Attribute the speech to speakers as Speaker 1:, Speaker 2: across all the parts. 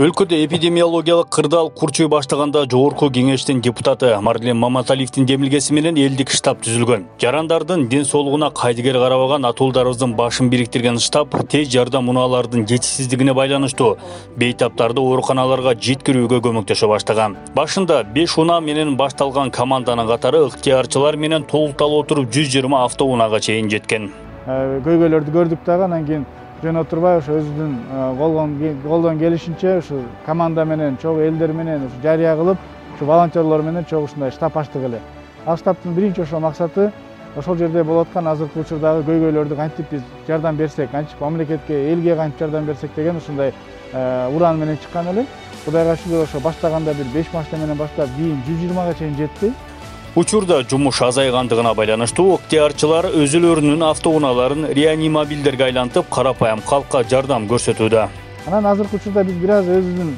Speaker 1: Өлкөдө эпидемиологиялык кырдаал курчуй баштаганда жогорку кеңештин депутаты Марлен Маматалиевдин демилгеси менен элдик штаб түзүлгөн. Жарандардын ден соолугуна кайдыгер карабаган атуулдарыбыздын башын бириктирген штаб тез жардам унаалардын жетишсиздигине байланыштуу бейтаптарды ооруканаларга жеткирүүгө көмөктөшө баштаган. Башында 5 унаа менен башталган команданын катары ыктыярчылар менен толуктала отуруп 120 автоунага чейин жеткен.
Speaker 2: Көйгөйлөрдү көрдүк дагы, анан кийин жөн отурбай өзүнүн колдон келишинче ушу команда менен чогуу элдер менен жарыя кылып, ушу волонтерлор менен чогуу ушундай штаб ачтык эле. Ал штабтын биринчи ошо максаты ошол жерде болуп аткан азыркы учурдагы көйгөйлөрдү кантип биз жардам берсек, кантип мамлекетке, элге кантип жардам берсек деген ушундай уран менен чыккан эле. Кудайга шүгүр ошо баштаганда бир 5 машина менен баштап кийин 120га чейин жетти.
Speaker 1: Учурда жумуш азайгандыгына байланыштуу ыктыярчылар өзүлөрүнүн автоунааларын реанимобилдерге айлантып, карапайым калкка жардам көрсөтүүдө.
Speaker 2: Анан азыркы учурда биз бир аз өзүбүздүн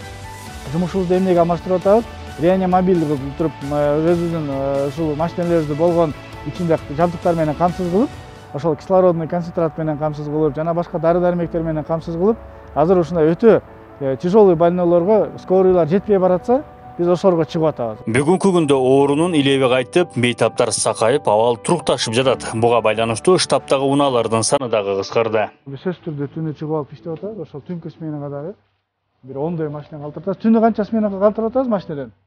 Speaker 2: жумушубузду эмнеге алмаштырып атабыз? Реанимобил кылып туруп, өзүбүздүн ушул машиналарыбызды болгон ичинде жабдыктар менен камсыз кылып, ошол кислородный концентрат менен камсыз кылып, жана башка дары-дармектер менен камсыз кылып, азыр ушундай өтө тяжелый больнойлорго скорыйлар жетпей баратса, биз ошолорго чыгып атабыз.
Speaker 1: Бүгүнкү күндө оорунун илеби кайтып, бейтаптар сакайып, абал турукташып жатат. Буга байланыштуу штабтагы унаалардын саны дагы кыскарды.
Speaker 2: Сөзсүз түрдө түнү чыгып алып иштеп атабыз. Ошол түнкү сменага дагы бир 10дөй машина калтыртабыз. Түнү канча сменага калтырып атабыз машинадан?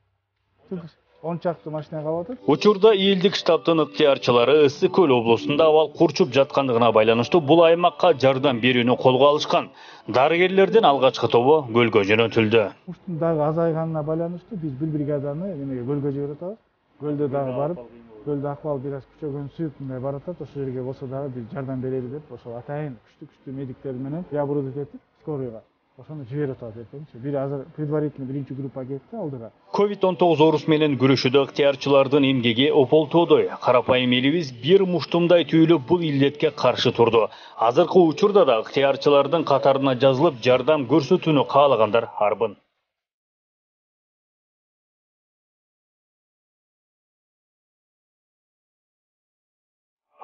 Speaker 2: Түнкү 10 чакты машина калып атат.
Speaker 1: Учурда элдик штабтын ыктыярчылары Ысык Көл облусунда абал курчуп жаткандыгына байланыштуу бул аймакка жардам берүүнү колго алышкан. Дарыгерлердин алгачкы тобу көлгө жөнөтүлдү.
Speaker 2: Уштун дагы азайганына байланыштуу биз бир бригаданы эмеге көлгө жиберип атабыз. Көлдө дагы барып, көлдө акыбал бир аз күчөгөн сүйүп мындай баратат. Ошол жерге болсо дагы биз жардам берели деп, ошол атайын күчтүү медиктер менен оборудовать этип, скорыйга ошону жиберип атабыз эртеңчи. Бир азыр предварительно биринчи группа кетти алдыга. COVID-19 оорусу менен күрөшүүдө ыктыярчылардын эмгеги ополтоодой. Карапайым элибиз бир муштумдай түйүлүп бул илдетке каршы турду. Азыркы учурда да ыктыярчылардын катарына жазылып жардам көрсөтүүнү каалагандар арбын.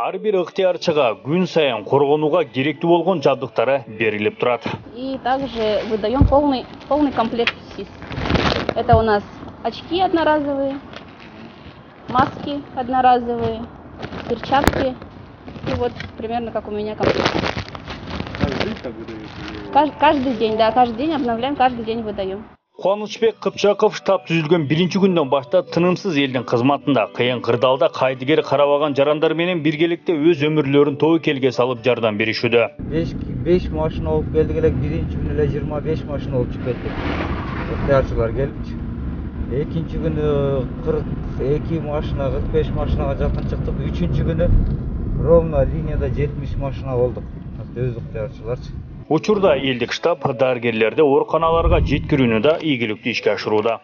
Speaker 2: Ар бир ыктыярчыга күн сайын коргонууга керектүү болгон жабдыктары берилип турат.
Speaker 3: И также выдаем полный комплект СИС. Это у нас очки одноразовые, маски одноразовые, перчатки. И вот примерно как у меня комплект.
Speaker 2: Каждый день так выдаете?
Speaker 3: Каждый день, да, каждый день обновляем, каждый день выдаем.
Speaker 1: Кубанычбек Кыпчаков штаб түзүлгөн биринчи күндөн баштап тынымсыз элдин кызматында, кыйын кырдаалда кайдыгер карабаган жарандар менен биргеликте өз өмүрлөрүн тобокелге салып жардам беришүүдө.
Speaker 4: 5 машина алып келдик эле, биринчи күнү эле 25 машина алып чыгып кеттик. Ыктыярчылар келипчи. Экинчи күнү 42 машина, 45 машинага жакын чыктык. Үчүнчү күнү ровно линияда 70 машина болдук. Өз ыктыярчыларчы.
Speaker 1: Учурда элдик штаб дарыгерлерди ооруканаларга жеткирүүнү да ийгиликтүү ишке ашырууда.